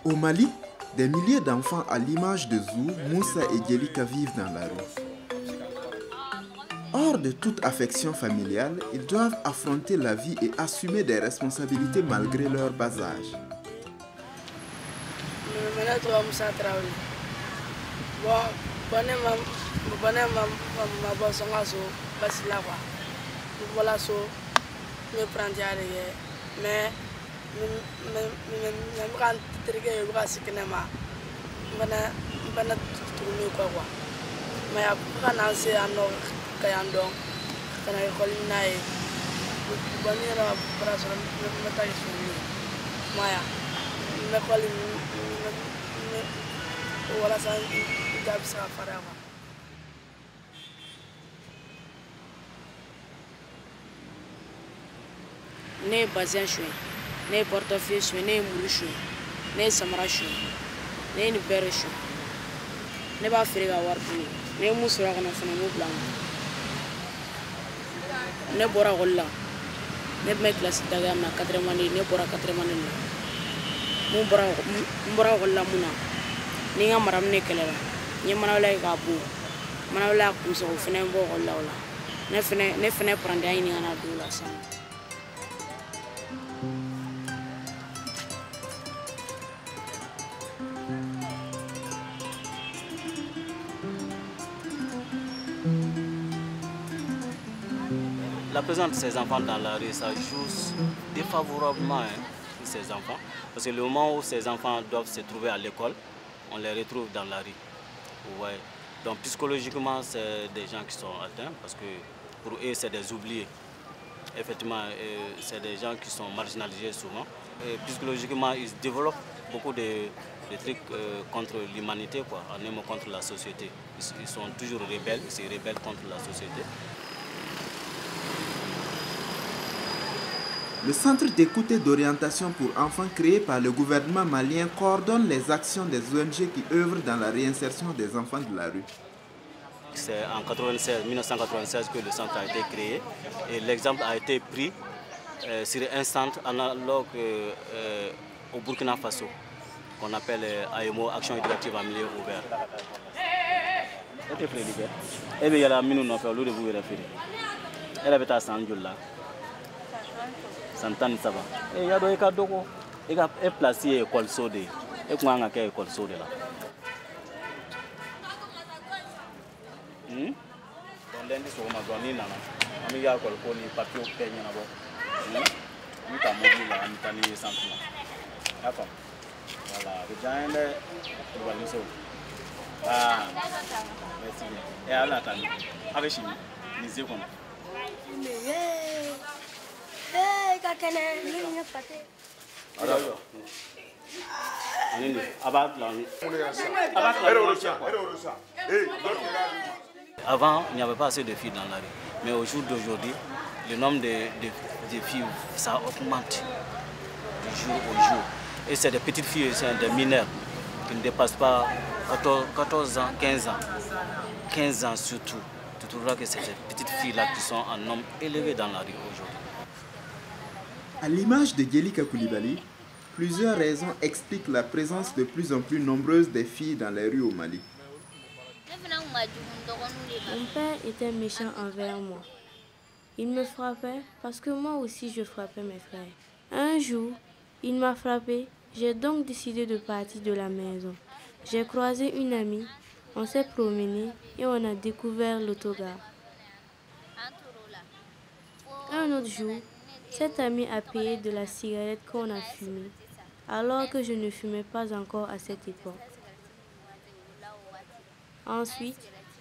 Au Mali, des milliers d'enfants à l'image de Zou, Moussa et Djelika vivent dans la rue. Hors de toute affection familiale, ils doivent affronter la vie et assumer des responsabilités malgré leur bas âge. Ne bazin chouin, ne portefeuille chouin, ne moulu chouin, ne samara chouin, ne ni bere chouin. Ne b'a feere ka wari dun ne mun sɔrɔ a kɔnɔ fana m'o bila ne bɔra école la ne bɛ classe dagaya min na 4e année ne bɔra 4e année la n bɔra école la mun na ni n ka mara min ne kɛlɛla n ye manawula ye k'a bon manawula y'a kun sɔgɔ o fana bɔ école la o la ne fana parantiya ɲini ka na don o la sisan. La présence de ces enfants dans la rue, ça joue défavorablement sur ces enfants. Parce que le moment où ces enfants doivent se trouver à l'école, on les retrouve dans la rue. Ouais. Donc psychologiquement, c'est des gens qui sont atteints parce que pour eux, c'est des oubliés. Effectivement, c'est des gens qui sont marginalisés souvent. Et psychologiquement, ils développent beaucoup de trucs contre l'humanité, en un mot contre la société. Ils sont toujours rebelles, ils se rebellent contre la société. Le centre d'écoute et d'orientation pour enfants créé par le gouvernement malien coordonne les actions des ONG qui œuvrent dans la réinsertion des enfants de la rue. C'est en 1996 que le centre a été créé et l'exemple a été pris sur un centre analogue au Burkina Faso qu'on appelle AEMO, Action éducative en milieu ouvert. Et bien il y a la minute fait l'eau de vous référer. Elle avait à Sanjoula. Santan Saba. Et il y a des cas d'eau. Il a placé l'école Sodé. Et comment on a fait l'école Sodé là? Dans lundi, sur ma donne, il y a l'école Koni, papier au peigne là-bas. Il y a mobile là, il y a centre là. D'accord. Voilà. Le gens, tu vas nous sauver. Ah, merci bien. Et à la table, avec Chine, lisez comment. Avant, il n'y avait pas assez de filles dans la rue. Mais au jour d'aujourd'hui, le nombre de filles, ça augmente de jour au jour. Et c'est des petites filles, c'est des mineurs qui ne dépassent pas 14 ans, 15 ans. 15 ans surtout. Tu trouveras que c'est ces petites filles-là qui sont en nombre élevé dans la rue aujourd'hui. À l'image de Djelika Koulibaly, plusieurs raisons expliquent la présence de plus en plus nombreuse des filles dans les rues au Mali. Mon père était méchant envers moi. Il me frappait parce que moi aussi je frappais mes frères. Un jour, il m'a frappé, j'ai donc décidé de partir de la maison. J'ai croisé une amie, on s'est promené et on a découvert l'autogare. Un autre jour, cette amie a payé de la cigarette qu'on a fumée, alors que je ne fumais pas encore à cette époque. Ensuite,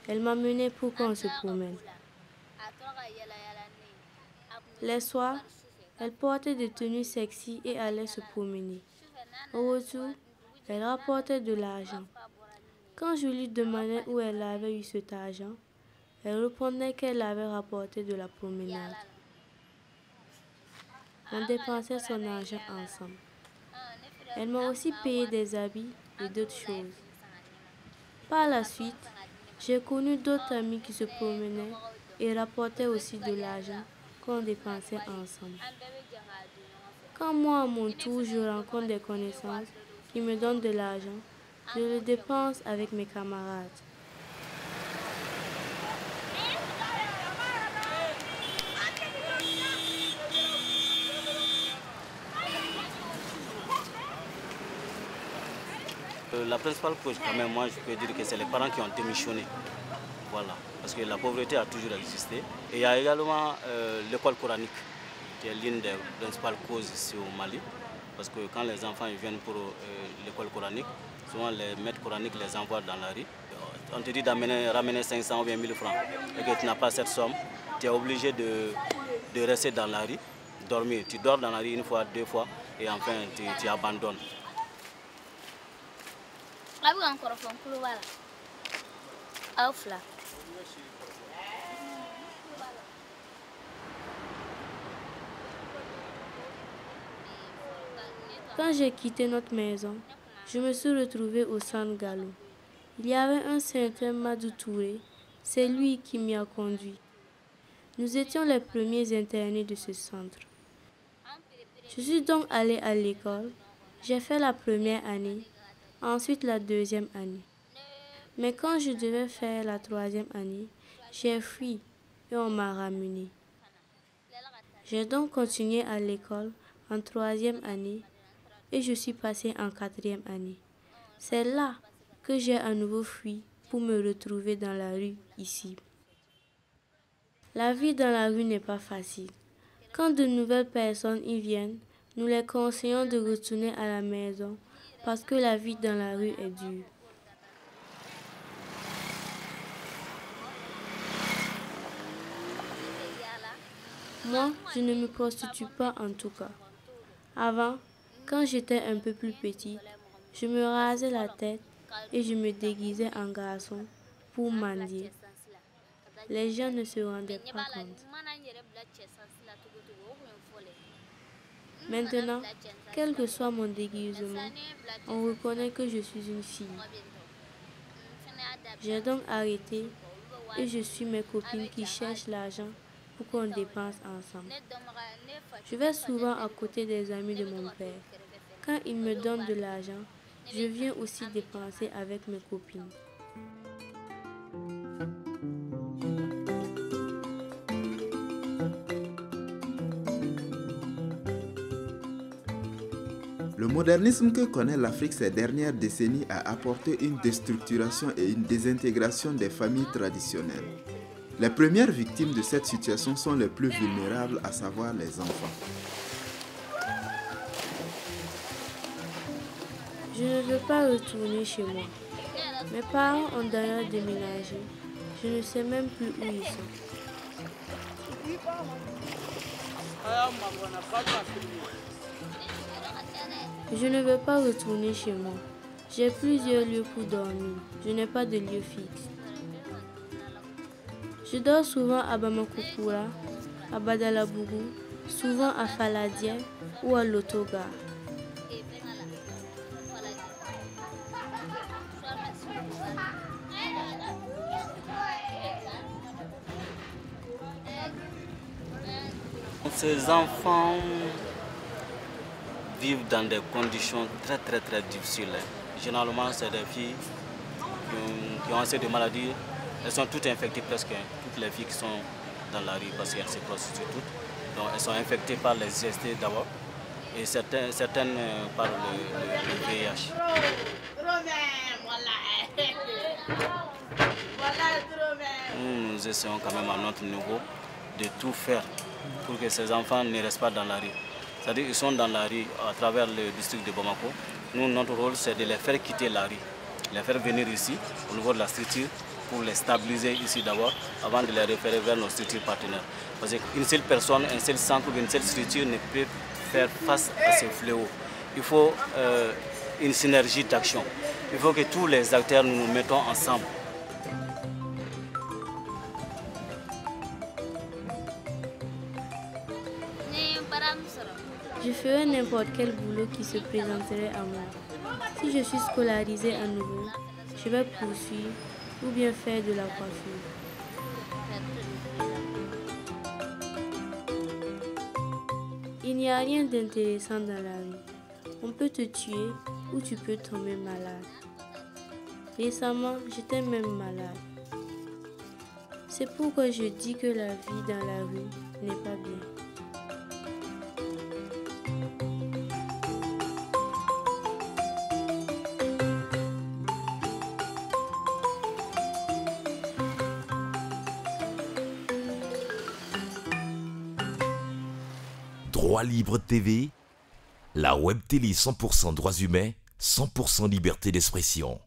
elle m'a mené pour qu'on se promène. Les soirs, elle portait des tenues sexy et allait se promener. Au retour, elle rapportait de l'argent. Quand je lui demandais où elle avait eu cet argent, elle répondait qu'elle avait rapporté de la promenade. On dépensait son argent ensemble. Elle m'a aussi payé des habits et d'autres choses. Par la suite, j'ai connu d'autres amis qui se promenaient et rapportaient aussi de l'argent qu'on dépensait ensemble. Quand moi, à mon tour, je rencontre des connaissances, qui me donne de l'argent, je le dépense avec mes camarades. La principale cause, quand même, moi, je peux dire que c'est les parents qui ont démissionné. Voilà, parce que la pauvreté a toujours existé. Et il y a également l'école coranique, qui est l'une des principales causes ici au Mali. Parce que quand les enfants viennent pour l'école coranique, souvent les maîtres coraniques les envoient dans la rue. On te dit ramener 500 ou bien 1000 francs et que tu n'as pas cette somme, tu es obligé de rester dans la rue, dormir. Tu dors dans la rue une fois, deux fois et enfin tu abandonnes. Quand j'ai quitté notre maison, je me suis retrouvée au centre Gallo. Il y avait un certain Madou Touré, c'est lui qui m'y a conduit. Nous étions les premiers internés de ce centre. Je suis donc allée à l'école, j'ai fait la première année, ensuite la deuxième année. Mais quand je devais faire la troisième année, j'ai fui et on m'a ramenée. J'ai donc continué à l'école en troisième année et je suis passée en quatrième année. C'est là que j'ai à nouveau fui pour me retrouver dans la rue ici. La vie dans la rue n'est pas facile. Quand de nouvelles personnes y viennent, nous les conseillons de retourner à la maison parce que la vie dans la rue est dure. Moi, je ne me prostitue pas en tout cas. Avant, quand j'étais un peu plus petite, je me rasais la tête et je me déguisais en garçon pour mendier. Les gens ne se rendaient pas compte. Maintenant, quel que soit mon déguisement, on reconnaît que je suis une fille. J'ai donc arrêté et je suis mes copines qui cherchent l'argent pour qu'on dépense ensemble. Je vais souvent à côté des amis de mon père. Quand ils me donnent de l'argent, je viens aussi dépenser avec mes copines. Le modernisme que connaît l'Afrique ces dernières décennies a apporté une déstructuration et une désintégration des familles traditionnelles. Les premières victimes de cette situation sont les plus vulnérables, à savoir les enfants. Je ne veux pas retourner chez moi. Mes parents ont d'ailleurs déménagé. Je ne sais même plus où ils sont. Je ne veux pas retourner chez moi. J'ai plusieurs lieux pour dormir. Je n'ai pas de lieu fixe. Je dors souvent à Bamako-Koura, à Badalabougou, souvent à Faladia ou à Lotoga. Ces enfants vivent dans des conditions très difficiles. Généralement, c'est des filles qui ont assez de maladies. Elles sont toutes infectées presque, toutes les filles qui sont dans la rue parce qu'elles se prostituent toutes. Donc elles sont infectées par les IST d'abord et certaines par le VIH. Nous essayons quand même à notre niveau de tout faire pour que ces enfants ne restent pas dans la rue. C'est-à-dire qu'ils sont dans la rue à travers le district de Bamako. Nous, notre rôle, c'est de les faire quitter la rue, les faire venir ici, au niveau de la structure, pour les stabiliser ici d'abord, avant de les référer vers nos structures partenaires. Parce qu'une seule personne, un seul centre ou une seule structure ne peut faire face à ces fléaux. Il faut une synergie d'action. Il faut que tous les acteurs nous mettons ensemble. Je ferai n'importe quel boulot qui se présenterait à moi. Si je suis scolarisée à nouveau, je vais poursuivre ou bien faire de la coiffure. Il n'y a rien d'intéressant dans la vie. On peut te tuer où tu peux tomber malade. Récemment, j'étais même malade. C'est pourquoi je dis que la vie dans la rue n'est pas bien. Droit Libre TV, la web télé 100% droits humains, 100% liberté d'expression.